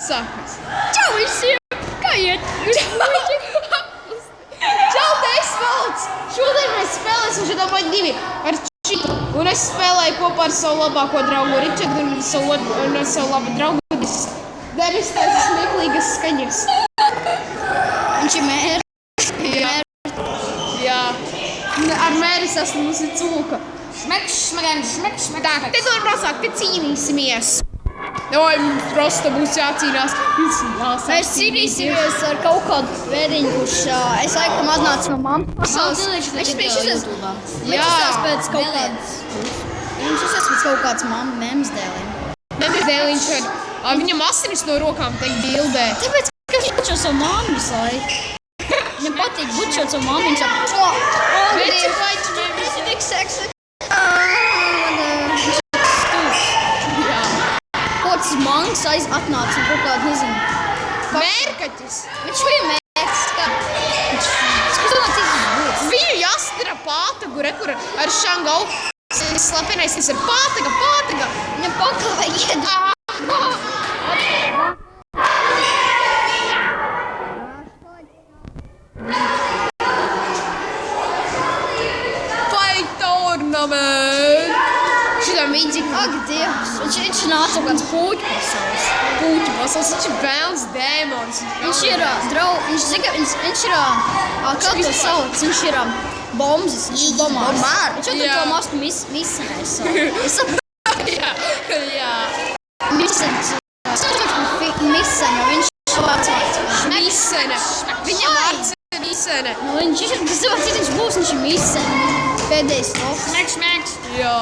Sakas. Čau visiem! Kā iet? Čau, Desvalds! Šodien mēs spēlēsim šitā paņi 2 ar šitu. Un es spēlēju kopā ar savu labāko draugu Ričardu un ar savu labu draugu Denis tās smieklīgas skaņas. Viņš ir mērs. Jā. Ar mēris esmu mums ir cūka. Šmekš. Tā, te tur prasāk, te cīnīsimies. Oi, mums prosta būs jācīnās. Mēs cīnīsimies ar kaut kādu vēriņu, kurš es laikam atnācu no mammas pasaules. Viņš izsās pēc kaut kādas. Viņš izsās pēc kaut kādas memes dēliem. Memes dēliņš ar viņam asinis no rokām teikt bildē. Tāpēc, ka viņš bučo savu mammu visu laiku. Viņam patīk bučot savu mammu, viņš saka, Viņš ir tik seksi. Kāds mangs atnāca un kaut kādu, nezinu. Mērkaķis. Viņš bija mērķis, kā. Viņš domā, cik viņš būs. Viņu jāstara pātagu, kur ar šangau. Slapenais, tas ir pātaga. Viņam pakavē iedod. Fight tournament! Šitā mīdzīgi. Ak, Dievs. Viņš nāca kaut kāds puķu pasaules. Viņš ir vēlns dēmons. Viņš ir viņš zina, viņš ir, kā to sauc, viņš ir bombzis, viņš ir bomārs. Viņš jau to masku misenēs. Es saprotu. Jā. Misenis. Es saprotu, misena, viņš vārds. Misene. Viņa vārds ir misene. Viņš ir, kas savāds, viņš būs, viņš ir misena. Pēdējais top. Šmeks. Jā.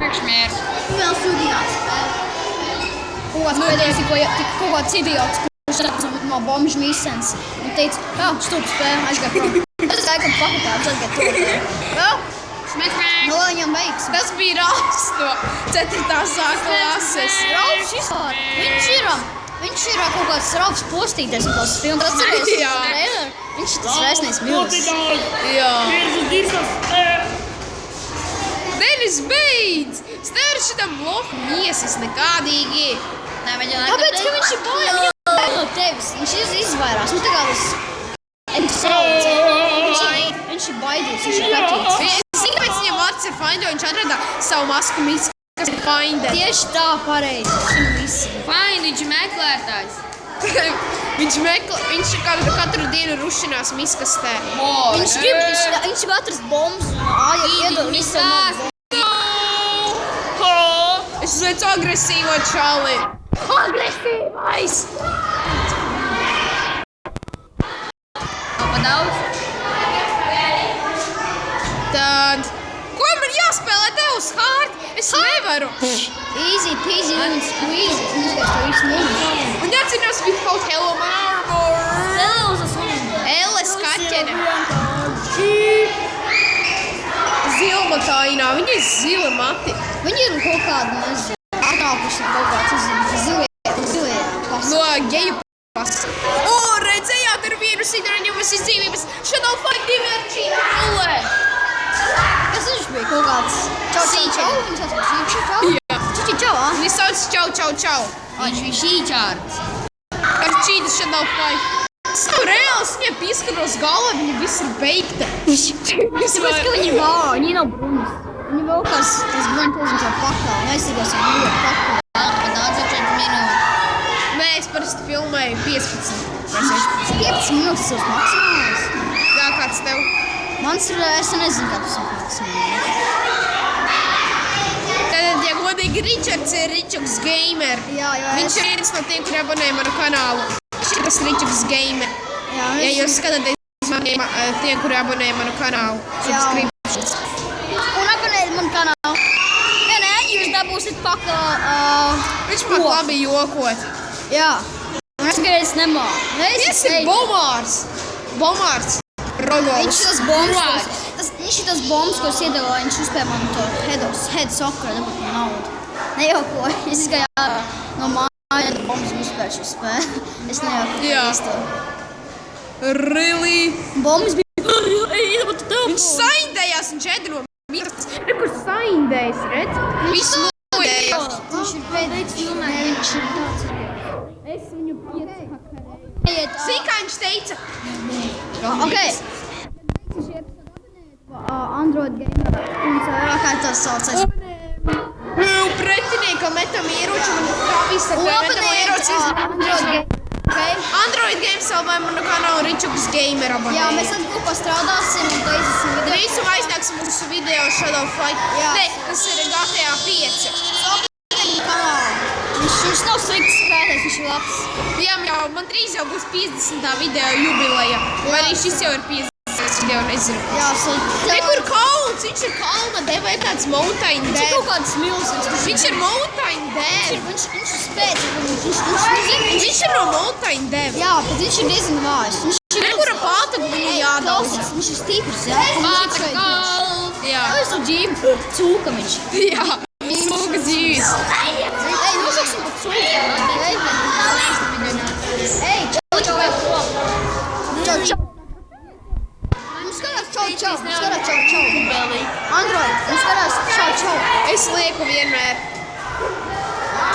Šmeks. Vēl sūdījās. Kaut kāds pēdējais kaut kāds idiots, kurš nāca no bombžu misenes. Un teica, jā, stūp spēja, aizgāja prom. Tas laikam fakultāts aizgāja to. Jā. Šmeks. No viņam beigas. Tas bija Ralfs no 4. klases. Ralfs izklāt. Viņš ir kaut kāds Ralfs postīties un tos filmas. Atceries? Jā. Viņš ir tas vēsnais milzis. Jā. Denis, beidz! Es nevaru šitam bloku miesas nekādīgi. Tāpēc, ka viņš ir bail, viņam bail no tevis. Viņš izvairās. Viņš tā kā tas entusauts. Viņš ir baidīts, viņš ir katīts. Es zinu, kāpēc viņam vārds ir Finder, viņš atrada savu masku misku, kas ir Finder. Tieši tā pareizi. Find, viņš ir meklētājs. Viņš katru dienu rušinās miskastē. Viņš grib atrast bombas un iedod visam bombas. Es redzu agresīvo čali. Agresīvais! Pa daudz? Tad... Ko man jāspēlē tev uz hard? Es nevaru. Easy peasy lemon squeezy. Es nezinu, to visu nezinu. Un jācinās with kaut Hello Man Armor. Elles kaķene. Zilmatainā. Viņa ir zila mati. Viņi ir kaut kādi, nezinu, atnākuši kaut kāds, nezinu, zilie pasaules. No geju pasaules. O, redzējāt ar vienu sidraņu mums izdzīvības. Shadow Fight 2 ar čīnu rullē. Kas viņš bija? Kaut kāds čau. Viņš sauc čau? Jā. Čau, Viņi sauc čau. Viņš bija šīčārds. Ar čīnu Shadow Fight. Tas nav reāls, viņai pieskaros galvā, viņa viss ir beigta. Tāpēc, ka viņi vāja, viņi nav brunas. Viņi vēl kāds, tas bruņi pūzums ar pakaļ, aizsīgos ar mūru pakaļ. Pa daudz 4 minūtes. Nē, es parasti filmēju 15 vai 16. 15 minūtes tas maksimāls. Jā, kāds tev? Mans ir, es nezinu, kā tas ir maksimāls. Tātad, ja godīgi, Ričards ir Ričuks Gamer. Jā. Viņš ir viens no tiem, kuri abonē manu kanālu. Viņš ir tas Ričuks Gamer. Jā, Ja jūs skatāties maniem tiem, kuri abonē manu kanālu. Subscriptions. Un abonējiet manu kanālu. Ja nē, jūs dabūsiet pakaļ. Viņš man labi jokot. Jā. Un es gaidu nemāku. Viņš ir Bomārs. Rogovs. Viņš ir tas bombs, ko es iedeva, viņš uzspēja man to head soccer, dabūt man naudu. Nejokoju. Es izgāju no mājas bombas un uzspēju šo spēli. Es nejokoju īsto. Really? Bombas bija... Viņš Viņš saindējās un čedro. Kur saindējas, redz? Viss ideja. Viņš ir pēdējais filmē. Viņš ir tāds. Es viņu piecakaru. Zini, kā viņš teica? Ok. Android gamer. Un kā tas saucas? Pretiniekam metam ieroči, man trāpīs ar kā metam ieroči. Android gamer. Okay. Android Games vai manu kanālu Ričuks Gamer abonē. Jā, mēs tad kopā strādāsim un taisīsim video. Drīz aiznāks mūsu video Shadow Fight. Jā. Nē, tas ir GTA 5. Viņš nav slikts spēlēs, viņš ir labs. Jā, man drīz jau būs 50. video jubileja. Vai arī šis jau ir 50. video, nezinu. Jā, Kur kalns? Viņš ir kalna deva, ir tāds mountain viņš ir dev. kaut kāds milzīgs. Viņš ir mountain dev. Viņš ir spēcīgs. Viņš ir no mountain dev. Jā, bet viņš ir diezgan vājs. Nekura pātagu viņu jādauza. Viņš ir stiprs, jā. Jā. Es to dzīvu cūka viņš. Jā. Smuka dzīves. Ej, nosaksim pat cūka. Ej, čau. Mums skatās čau. Android, mums skatās čau. Es lieku vienmēr.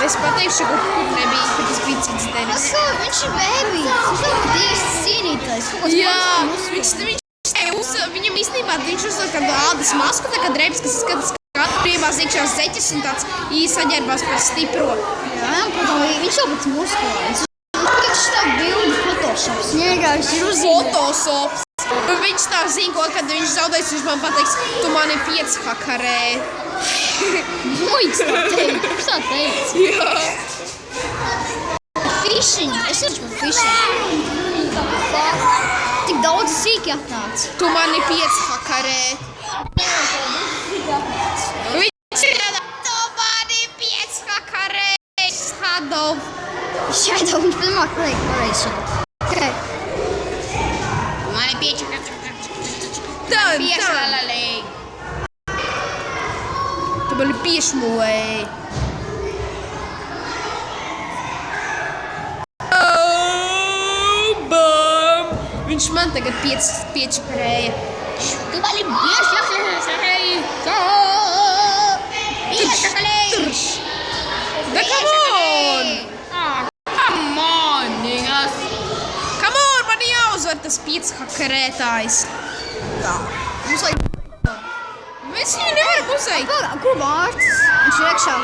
Es pateikšu, kur nebija, kad tas bija cits tenis. Viņš ir bēbīts. Viņš nav pat īsti cīnītājs. Jā, viņam īstenībā viņš uzliek kādu ādas masku, tā kā drēbes, kas skatās priebās iekšā zeķes un tāds saģērbās par stipro. Jā, protams, viņš jau pēc muskulāns. Viņš tā bildi Photoshops. Vienkārši ir uzzīmēt. Photoshops. Un viņš tā zina, ko, kad viņš zaudēs, viņš man pateiks, tu mani 5 hakarē. Muiks tā teica. Kurš tā teica? Jā. Fishing. Es esmu par fishing. Tik daudz sīki atnāca. Tu mani 5 hakarē. Viņš ir tādā, tu mani 5 hakarē. Shadow. Shadow, viņš pirmā kliek pareizi. Okay. Mani 5 lalei. Tu mani piešmulēji. Viņš man tagad 5 karēja. Tu mani 5 lalei. Da, come on! Come on, niggas. Come on, man jāuzvar tas 5 hakarētājs. Mums vajag... Mēs viņu nevaram uzveikt. Kur Mārcis? Viņš ir iekšā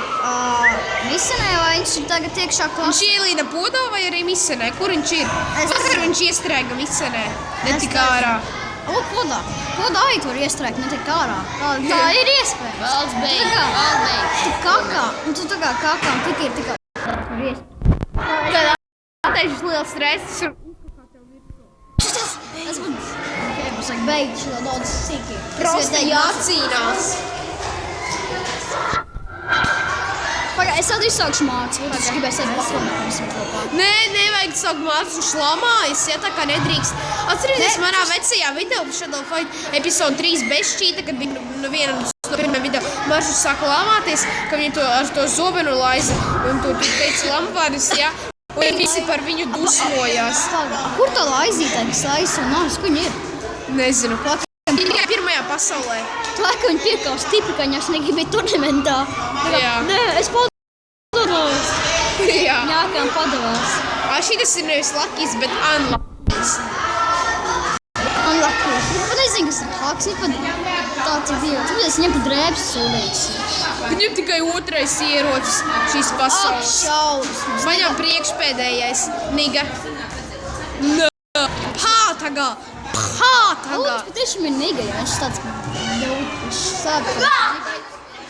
misenē vai viņš ir tagad iekšā Viņš klasē? ielīda podā vai arī misenē? Kur viņš ir? Es Vakar nezinu. viņš iestrēga misenē, ne Es tik ārā. O, podā. Podā arī tur iestrēgt, ne tik ārā. Tā ir iespēja. Valds beig, Tā kā- valds beig. Tu kakā, un tu tā kā kakā, un tik ir tikai... Tur iespēja. Pateicis liels stress. Tas būs... Ok, mums vajag beigt šo daudz sīki. Prosti jācīnās. Pagā, es tad izsākšu Mārcis, es gribēju sēt pakonēsim kopā. Nē, nevajag saukt Mārcis un šlamājas, ja tā kā nedrīkst. Atcerieties Ne, manā vecajā video, Shadow Fight episode 3 bez šķīta, kad bija no viena no pirmajiem video. Mārcis sāka lamāties, ka viņa to ar to zobenu laiza un tu teici lamvārdus, ja? Un visi par viņu dusmojās. Pagā, kur tā laizītāja, kas laisa un nāc, kur viņa ir? Nezinu. Tikai pirmajā pasaulē. Tu laikam viņa piekāv stipri, ka viņa negribēja turnamentā. Jā. Nē, es padavās. Jā. Nākām padavās. Šitas ir nevis lakis, bet unluckis. Unlucky. Es pat nezinu, kas ir haks, viņa pat tāds ir dievs. Tāpēc viņam pat drēbs sūdīgs. Viņam tikai otrais ierocis šīs pasaules. Apšausmas. Viņam priekšpēdējais. Niga. Nē. Pātagā. Pātagā. Lūdzu, patiešām ir niga, jo viņš tāds, viņš sāka.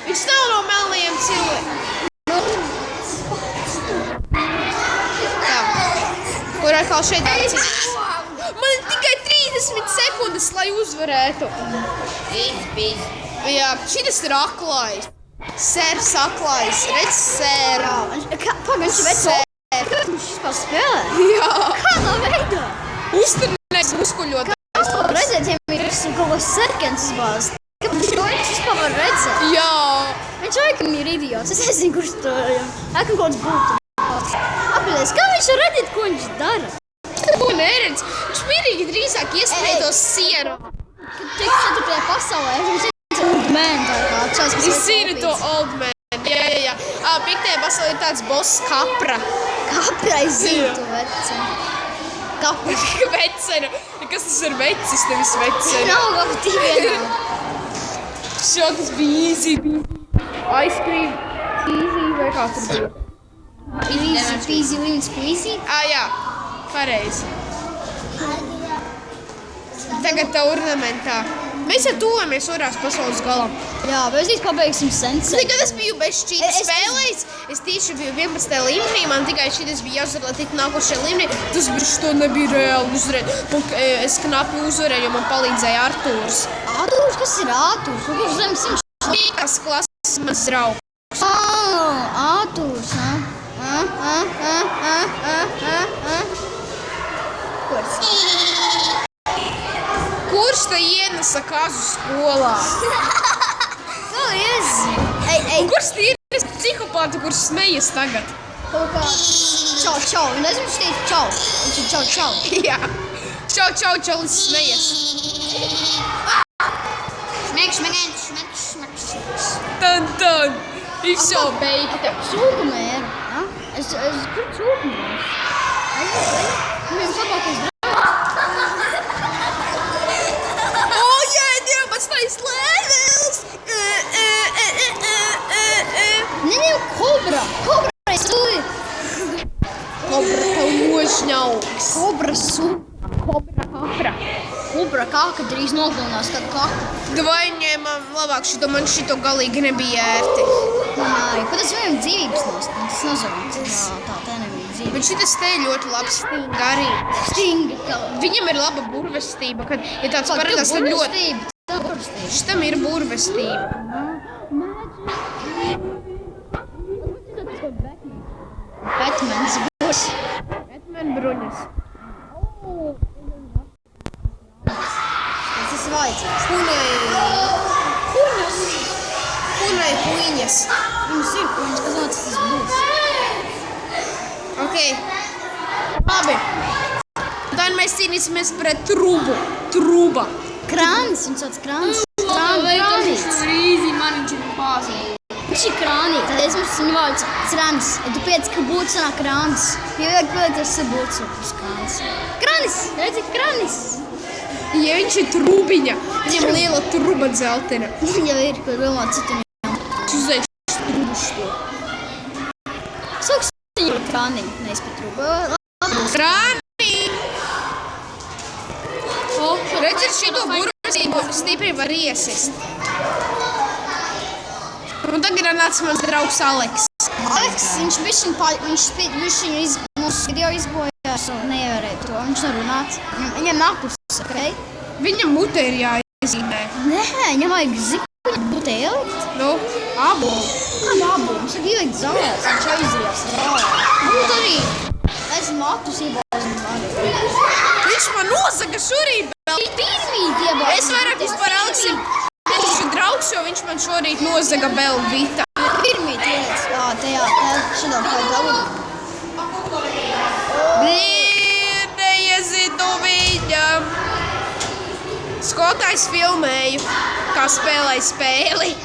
Viņš nav no melnajiem cilvēkiem. Tā. Kur atkal šeit atcīnās? Man ir tikai 30 sekundes, lai uzvarētu. Biz. Jā, šitas ir aklājs. Sērs aklājs. Redz, sēra. Pagaid, viņš ir vecs. Kāpēc viņš vispār spēlē? Jā. Kādā veidā? Uzturnēs muskuļot. Es varu redzēt, ja viņš ir kaut ko sarkans bāzt. Kāpēc to viņš vispār var redzēt? Jā. Viņš laikam ir idiots. Es nezinu, kurš to laikam kaut kāds būtu. Apļies, kā viņš var redzēt, ko viņš dara? Ko neredz? Viņš mierīgi drīzāk ieskrētos sienu. Kad tiek 4. pasaulē, viņš ir old man tā kā. Es zinu to old man. Jā. Piektajā pasaulē ir tāds boss kapra. Kapra, es zinu, tu veci. Kapra. Vecena. Kas tas ir vecis, nevis vecena? Nav labi, tī vienā. Šo tas bija easy. Ice cream. Easy vai kā tur bija? Easy, peasy, lemon squeezy. Jā. Pareizi. Tagad tā ornamentā. Mēs jau tuvamies orās pasaules galam. Jā, bet mēs pabeigsim sensei. Kad es biju bez šķīta spēlēs, es tieši biju 11. līmenī, man tikai šitas bija jāuzvar, lai tiktu nākošajā līmenī. Tas bišķi to nebija reāli uzvarēt. Es knapi uzvarēju, jo man palīdzēja Artūrs. Ātūrs? Kas ir Ātūrs? Kurš zem 100? Piekas klases mans draugs. Ātūrs, Kurš te ienesa kazu skolā? Tu iezi. Ej. Kurš te ienesa psihopātu, kurš smejas tagad? Kaut kā. Čau. Nezinu, viņš teica čau. Viņš ir čau. Jā. Čau, līdz smejas. Šmek. Tan. Visu beigta. Sūkumēr. Es kur sūkumēr? Viņam labākais draugs. Levels! Neņem kobra. Kobra es tūli. Kobra tev nožņauks. Kobra kāka drīz nogalinās kādu kāku. Vai ņēmām labāk šito, man šito galīgi nebija ērti. Nē, pat es viņam dzīvības nostāju. Tas nezinu. Tā nebija dzīvības. Bet šitas te ļoti labs stinga arī. Stinga. Viņam ir laba burvestība, kad ir tāds parādās tad ļoti... Šitam ir burvestība. Batmans būs. Batman bruņas. Tas ir vajadzīgs. Hunai puiņas. Mums ir puiņas, kas notic tas būs. Ok. Labi. Tad mēs cīnīsimies pret Truba. Krānis, viņš sauc krānis. Krānis. Rīzi maniņš ir pāzīt. Viņš ir krānīt. Tad es mums viņu vārds krānis. Ja tu pieci, ka būtu sanāk krānis. Ja vajag pieliekties sabūtu uz krānis. Krānis! Redzi, krānis! Ja viņš ir trubiņa, viņam liela truba dzeltena. Jau ir, kur domāt citu viņam. Uzēš trubuši to. Sauks viņu krāniņu, nevis pat trubu. Krāni! Redziet, šito burvestību stipri var iesist. Un tagad ir nāc mans draugs Aleks. Aleks, viņš bišķiņu mūsu video izbojās un nevarēja to. Viņš nerunāt. Viņam nākus, ok? Viņam mute ir jāizīmē. Nē, viņam vajag zipuņu būtu ielikt. Nu, abo. Kādu abu? Mums vajag ielikt zālēs, viņš jau izrījās zālē. Būtu arī. Es matus iebāzinu arī. Viņš man nozaga šorīt vēl. Pirmīt iebāzinu. Es vairāk vispār Aleksim. Viņš ir draugs, jo viņš man šorīt nozaga Belvita. Pirmīt ielikt. Jā, šitā kā dabu. Neiezitu viņam. Skolotājs filmēju, kā spēlēja spēli.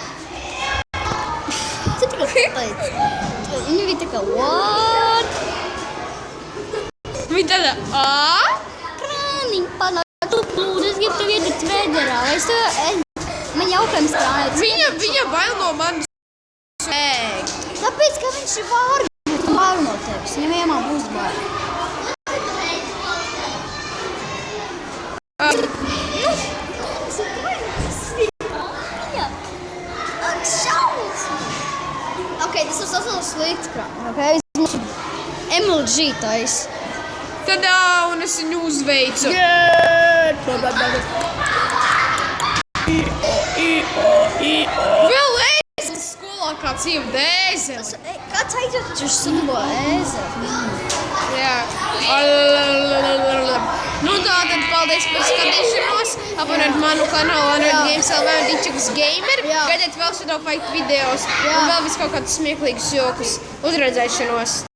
Tu tikai pateici. Viņa bija tā kā, what? Viņa tāda, Krāniņ, tu lūdzu, es gribu tev iedot vederā. Man jautājums krānīt. Viņa bail no manis. Tāpēc, ka viņš ir vāru no tevis. Viņam vienmēr būs vāru. Ok, tas ir sasaucams slikts krāns. Ok, MLG tais. Tadā, un es viņu uzveicu. Vēl skolā kāds jau dēzeli. Kāds aizjūt, viņš sunuvo ēzeli. Jā. Nu tātad, paldies par skatīšanos. Abonēt manu kanālu Android Games LV un Dičakas Gamer. Gaidiet vēl šādā fight videos. Un vēl vis kaut kādus smieklīgus jokus. Uzredzēšanos.